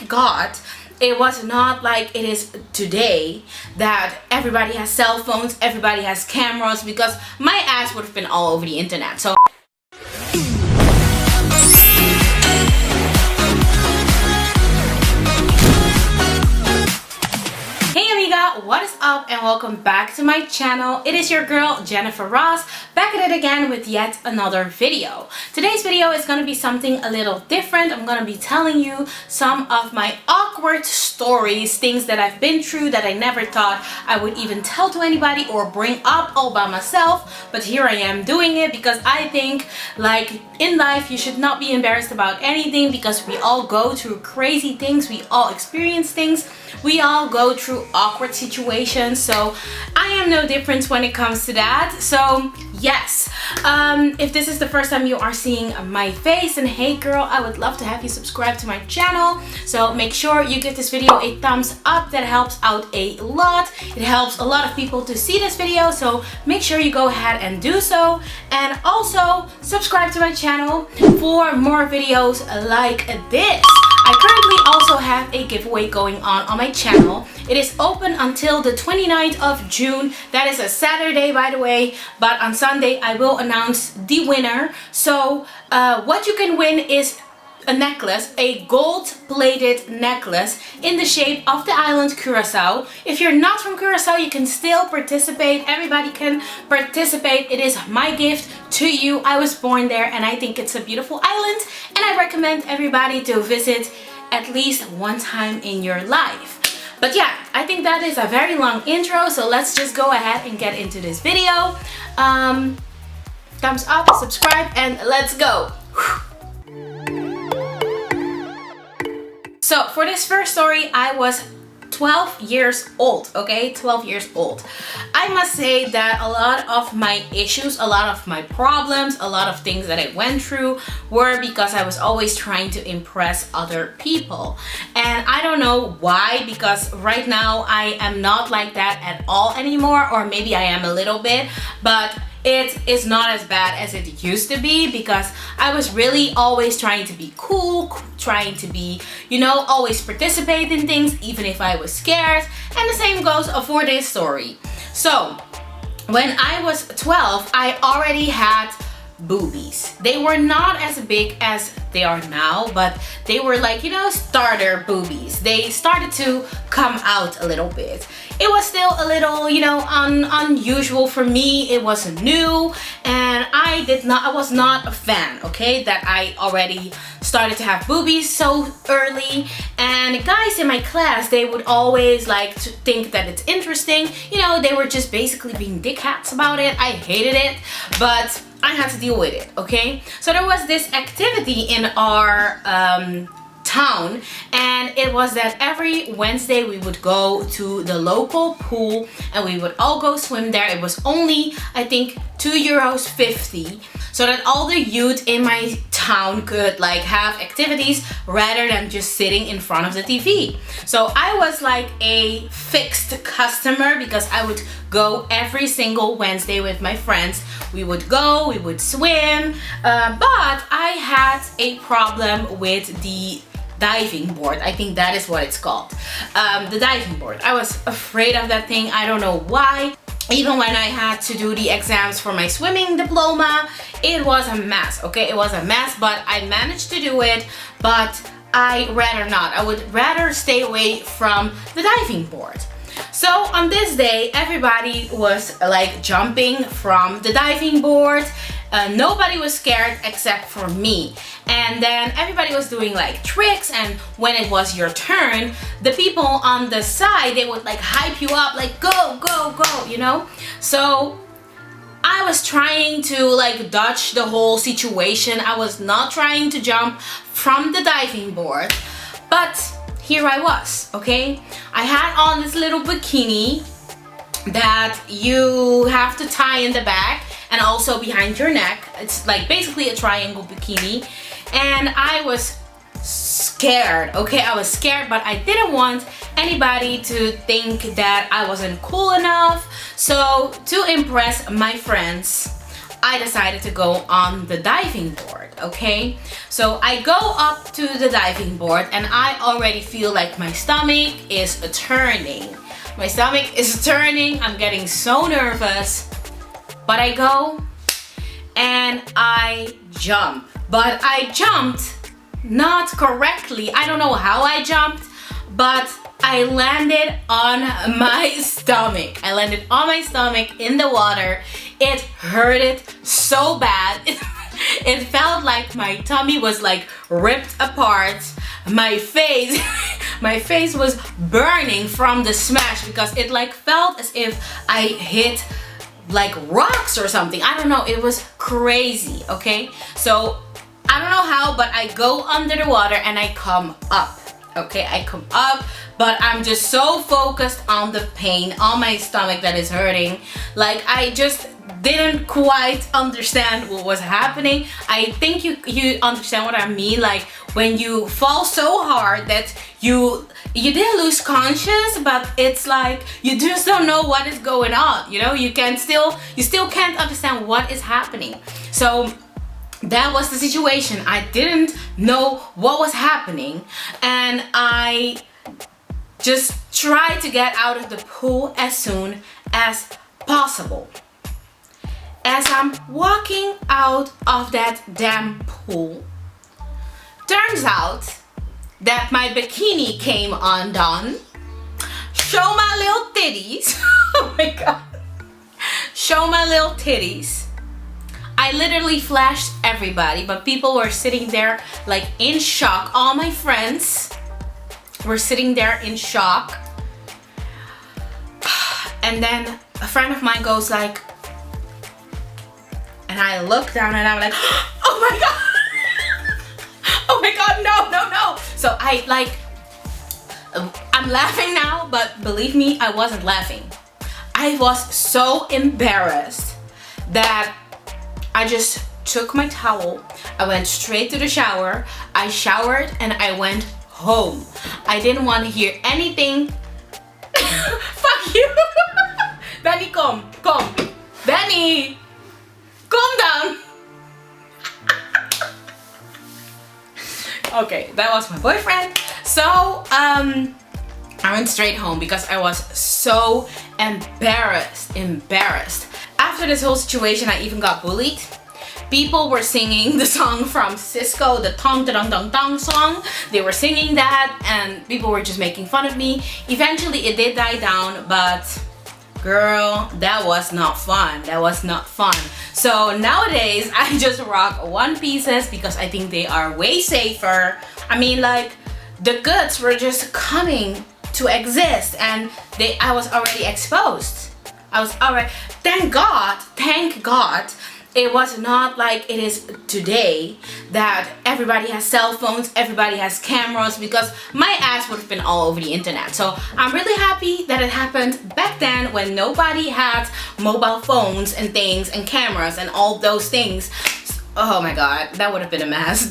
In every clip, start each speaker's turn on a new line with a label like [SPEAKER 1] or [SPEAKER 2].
[SPEAKER 1] God it was not like it is today that everybody has cell phones, everybody has cameras, because my ass would have been all over the internet. So what is up and welcome back to my channel. It is your girl Jennyfer Ross, back at it again with yet another video. Today's video is going to be something a little different. I'm going to be telling you some of my awkward stories, things that I've been through that I never thought I would even tell to anybody or bring up all by myself, but here I am doing it because I think, like, in life you should not be embarrassed about anything, because we all go through crazy things, we all experience things, we all go through awkward situations, so I am no different when it comes to that. So yes, if this is the first time you are seeing my face, and hey girl, I would love to have you subscribe to my channel, so make sure you give this video a thumbs up. That helps out a lot. It helps a lot of people to see this video, so make sure you go ahead and do so, and also subscribe to my channel for more videos like this. I currently also have a giveaway going on my channel. It is open until the 29th of June. That is a Saturday, by the way, but on Sunday I will announce the winner. So what you can win is a necklace, a gold-plated necklace in the shape of the island Curacao. If you're not from Curacao, you can still participate. Everybody can participate. It is my gift to you. I was born there and I think it's a beautiful island, and I recommend everybody to visit at least one time in your life. But yeah, I think that is a very long intro, so let's just go ahead and get into this video. Thumbs up, subscribe, and let's go. So for this first story, I was 12 years old, okay? 12 years old. I must say that a lot of my issues, a lot of my problems, a lot of things that I went through were because I was always trying to impress other people. And I don't know why, because right now I am not like that at all anymore, or maybe I am a little bit, but it is not as bad as it used to be, because I was really always trying to be cool, trying to be, you know, always participate in things even if I was scared. And the same goes for this story. So when I was 12, I already had boobies. They were not as big as they are now, but they were like, you know, starter boobies. They started to come out a little bit. It was still a little, you know, unusual for me. It was new, and I was not a fan, okay, that I already started to have boobies so early. And guys in my class, they would always like to think that it's interesting. You know, they were just basically being dickhats about it. I hated it, but I had to deal with it, okay? So there was this activity in our town, and it was that every Wednesday we would go to the local pool and we would all go swim there. It was only, I think, €2.50, so that all the youth in my town could like have activities rather than just sitting in front of the TV. So I was like a fixed customer, because I would go every single Wednesday with my friends. We would go, we would swim, but I had a problem with the diving board. I think that is what it's called. The diving board. I was afraid of that thing. I don't know why. Even when I had to do the exams for my swimming diploma, it was a mess, okay? It was a mess, but I managed to do it, but I rather not. I would rather stay away from the diving board. So on this day, everybody was like jumping from the diving board. Nobody was scared except for me. And then everybody was doing like tricks, and when it was your turn, the people on the side, they would like hype you up, like go, go, go, you know? So I was trying to like dodge the whole situation. I was not trying to jump from the diving board, but here I was, okay? I had on this little bikini that you have to tie in the back and also behind your neck. It's like basically a triangle bikini, and I was scared, okay? I was scared, but I didn't want anybody to think that I wasn't cool enough. So to impress my friends, I decided to go on the diving board, okay? So I go up to the diving board and I already feel like my stomach is turning. My stomach is turning, I'm getting so nervous. But I go and I jump. But I jumped not correctly. I don't know how I jumped, but I landed on my stomach. I landed on my stomach in the water. It hurted so bad. It felt like my tummy was like ripped apart. My face, my face was burning from the smash because it like felt as if I hit like rocks or something. I don't know, it was crazy, okay? So I don't know how, but I go under the water and I come up, okay? I come up, but I'm just so focused on the pain on my stomach that is hurting. Like I just didn't quite understand what was happening. I think you understand what I mean, like when you fall so hard that you didn't lose conscious, but it's like you just don't know what is going on, you know? You still can't understand what is happening. So that was the situation. I didn't know what was happening and I just tried to get out of the pool as soon as possible. As I'm walking out of that damn pool, turns out that my bikini came undone. Show my little titties. Oh my god. Show my little titties. I literally flashed everybody, but people were sitting there like in shock. All my friends were sitting there in shock. And then a friend of mine goes like, and I look down and I'm like, oh my god. Oh my god, no. So I like, I'm laughing now, but believe me, I wasn't laughing. I was so embarrassed that I just took my towel, I went straight to the shower, I showered and I went home. I didn't want to hear anything. Fuck you. Benny, come. Benny, calm down. Okay, that was my boyfriend. So I went straight home because I was so embarrassed. After this whole situation, I even got bullied. People were singing the song from Cisco, the Tong Tong Tong Tong song. They were singing that and people were just making fun of me. Eventually it did die down, but girl, that was not fun. So nowadays I just rock one pieces because I think they are way safer. I mean, like the goods were just coming to exist and I was already exposed. Thank God it was not like it is today that everybody has cell phones, everybody has cameras, because my ass would have been all over the internet. So I'm really happy that it happened back then when nobody had mobile phones and things and cameras and all those things. Oh my god, that would have been a mess.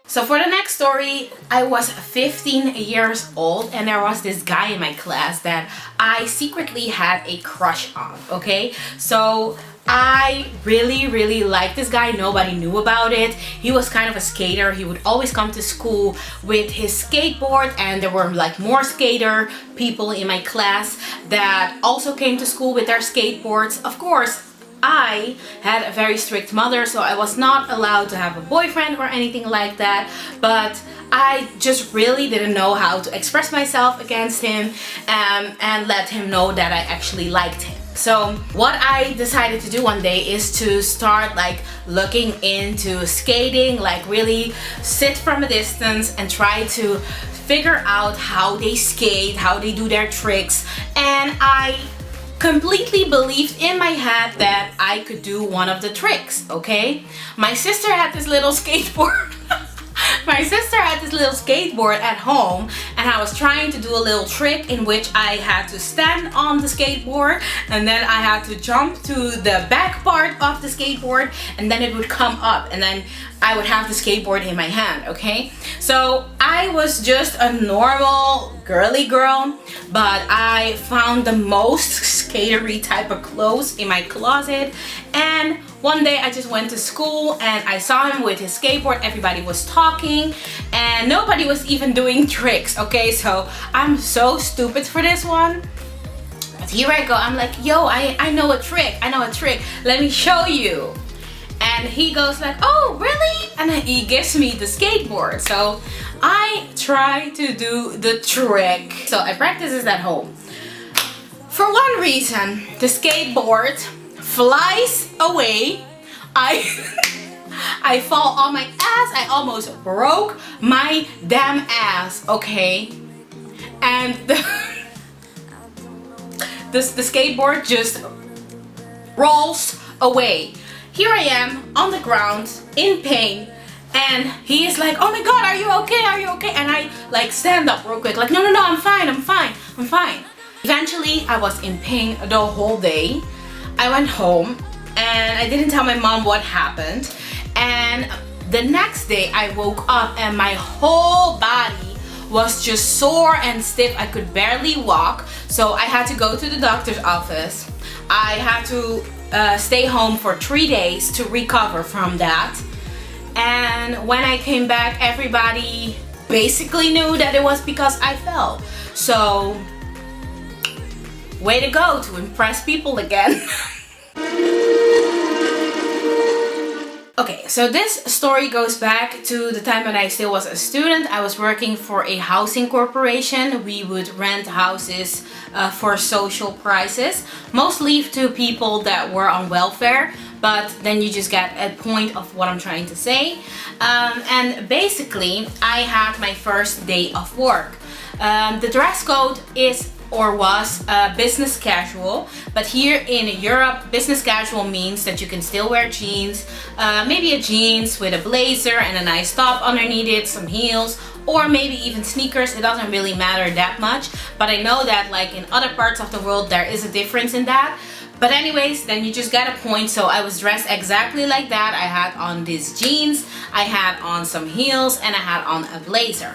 [SPEAKER 1] So for the next story, I was 15 years old and there was this guy in my class that I secretly had a crush on, okay? So I really liked this guy. Nobody knew about it. He was kind of a skater. He would always come to school with his skateboard and there were like more skater people in my class that also came to school with their skateboards. Of course, I had a very strict mother, so I was not allowed to have a boyfriend or anything like that, but I just really didn't know how to express myself against him and let him know that I actually liked him. So what I decided to do one day is to start like looking into skating, like really sit from a distance and try to figure out how they skate, how they do their tricks, and I completely believed in my head that I could do one of the tricks, okay? My sister had this little skateboard. My sister had this little skateboard at home, and I was trying to do a little trick in which I had to stand on the skateboard, and then I had to jump to the back part of the skateboard, and then it would come up, and then I would have the skateboard in my hand, okay? So I was just a normal girly girl, but I found the most skatery type of clothes in my closet, and one day I just went to school and I saw him with his skateboard. Everybody was talking and nobody was even doing tricks, okay? So I'm so stupid for this one. But here I go, I'm like, yo, I know a trick, let me show you. And he goes like, oh, really? And he gives me the skateboard. So I try to do the trick. So I practice this at home. For one reason, the skateboard flies away. I fall on my ass. I almost broke my damn ass, okay? And the skateboard just rolls away. Here I am on the ground in pain, and he is like, oh my god, are you okay? Are you okay? And I like stand up real quick, like, no, I'm fine. Eventually, I was in pain the whole day. I went home and I didn't tell my mom what happened. And the next day I woke up and my whole body was just sore and stiff. I could barely walk. So I had to go to the doctor's office. I had to stay home for 3 days to recover from that. And when I came back, everybody basically knew that it was because I fell. So way to go to impress people again. Okay, so this story goes back to the time when I still was a student. I was working for a housing corporation. We would rent houses for social prices, mostly to people that were on welfare, but then you just get a point of what I'm trying to say. And basically, I had my first day of work. The dress code is or was business casual, but here in Europe, business casual means that you can still wear jeans, maybe a jeans with a blazer and a nice top underneath it, some heels, or maybe even sneakers. It doesn't really matter that much, but I know that like in other parts of the world there is a difference in that. But anyways, then you just get a point. So I was dressed exactly like that. I had on these jeans, I had on some heels, and I had on a blazer.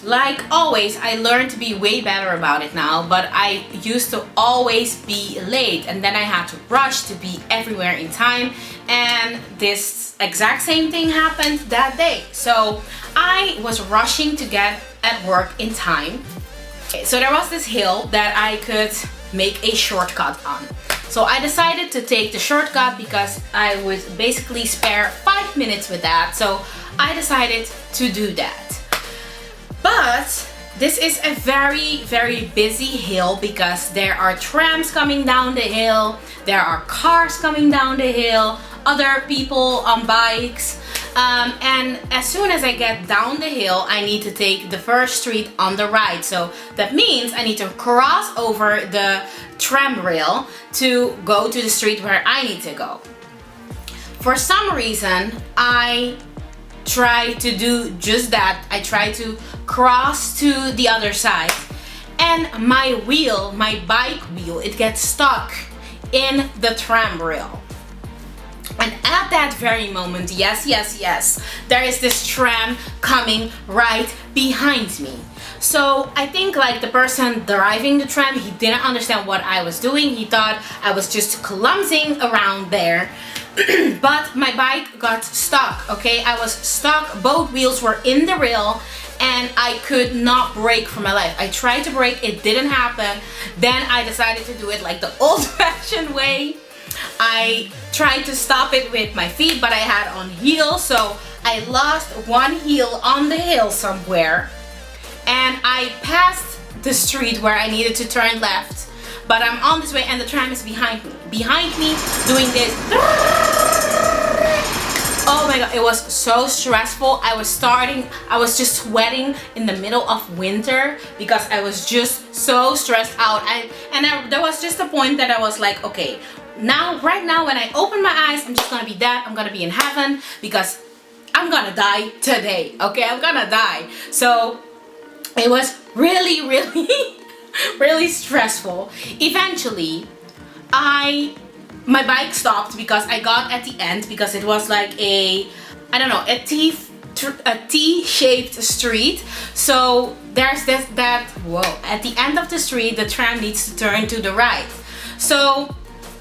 [SPEAKER 1] Like always, I learned to be way better about it now, but I used to always be late, and then I had to rush to be everywhere in time, and this exact same thing happened that day. So I was rushing to get at work in time. Okay, so there was this hill that I could make a shortcut on. So I decided to take the shortcut because I would basically spare 5 minutes with that. So I decided to do that. But this is a very, very busy hill because there are trams coming down the hill, there are cars coming down the hill, other people on bikes. And as soon as I get down the hill, I need to take the first street on the right. So that means I need to cross over the tram rail to go to the street where I need to go. For some reason, I try to do just that. I try to cross to the other side, and my wheel, my bike wheel, it gets stuck in the tram rail. And at that very moment, yes, there is this tram coming right behind me. So I think like the person driving the tram, he didn't understand what I was doing. He thought I was just clumsing around there. But my bike got stuck, okay? I was stuck, both wheels were in the rail, and I could not brake for my life. I tried to brake, it didn't happen. Then I decided to do it like the old-fashioned way. I tried to stop it with my feet, but I had on heels, so I lost one heel on the hill somewhere. And I passed the street where I needed to turn left, but I'm on this way and the tram is behind me doing this. Oh my god, it was so stressful. I was just sweating in the middle of winter because I was just so stressed out. There was just a point that I was like, okay, right now when I open my eyes, I'm just gonna be dead. I'm gonna be in heaven because I'm gonna die today, okay? I'm gonna die. So it was really, really, really stressful. Eventually, my bike stopped because I got at the end, because it was like a, I don't know, a T-shaped street. So there's whoa, at the end of the street, the tram needs to turn to the right. So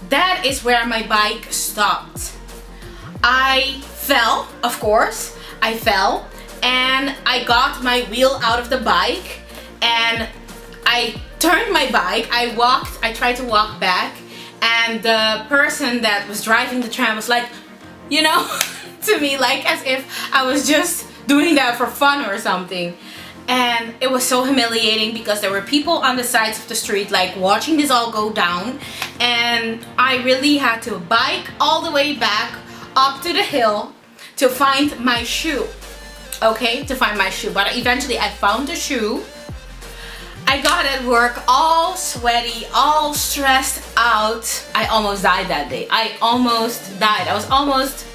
[SPEAKER 1] that is where my bike stopped. I fell, of course. I fell and I got my wheel out of the bike and I turned my bike. I tried to walk back, and the person that was driving the tram was like, you know, to me, like as if I was just doing that for fun or something. And it was so humiliating because there were people on the sides of the street like watching this all go down, and I really had to bike all the way back up to the hill to find my shoe. Okay, to find my shoe. But eventually I found the shoe. I got at work all sweaty, all stressed out. I almost died that day. I almost died. I was almost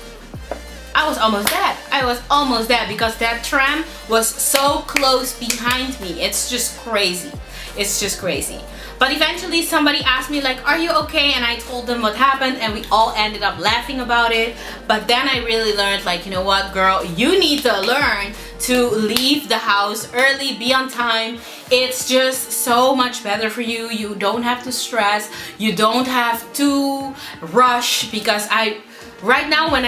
[SPEAKER 1] dead. I was almost dead because that tram was so close behind me. It's just crazy. It's just crazy. But eventually somebody asked me like, are you okay? And I told them what happened, and we all ended up laughing about it. But then I really learned, like, you know what, girl, you need to learn to leave the house early, be on time. It's just so much better for you. You don't have to stress. You don't have to rush, because right now when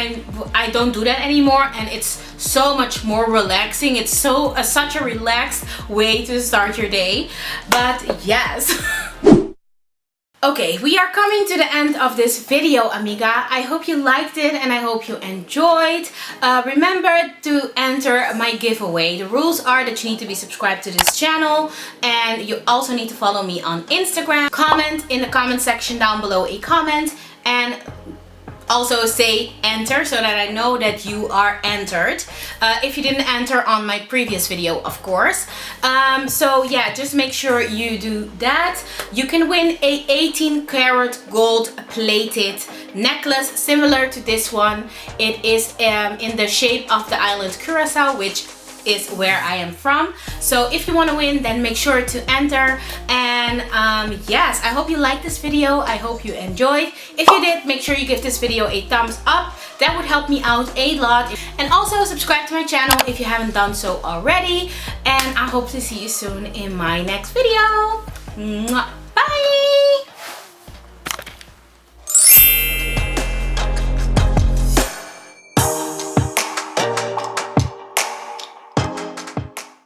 [SPEAKER 1] I don't do that anymore, and it's so much more relaxing. It's such a relaxed way to start your day. But yes. Okay, we are coming to the end of this video, amiga. I hope you liked it and I hope you enjoyed. Remember to enter my giveaway. The rules are that you need to be subscribed to this channel, and you also need to follow me on Instagram. Comment in the comment section down below a comment, and also say enter so that I know that you are entered. If you didn't enter on my previous video, of course. So yeah, just make sure you do that. You can win a 18 karat gold plated necklace similar to this one. It is in the shape of the island Curacao, which is where I am from. So if you want to win, then make sure to enter. And yes, I hope you liked this video. I hope you enjoyed. If you did, make sure you give this video a thumbs up. That would help me out a lot. And also subscribe to my channel if you haven't done so already. And I hope to see you soon in my next video. Mwah. Bye!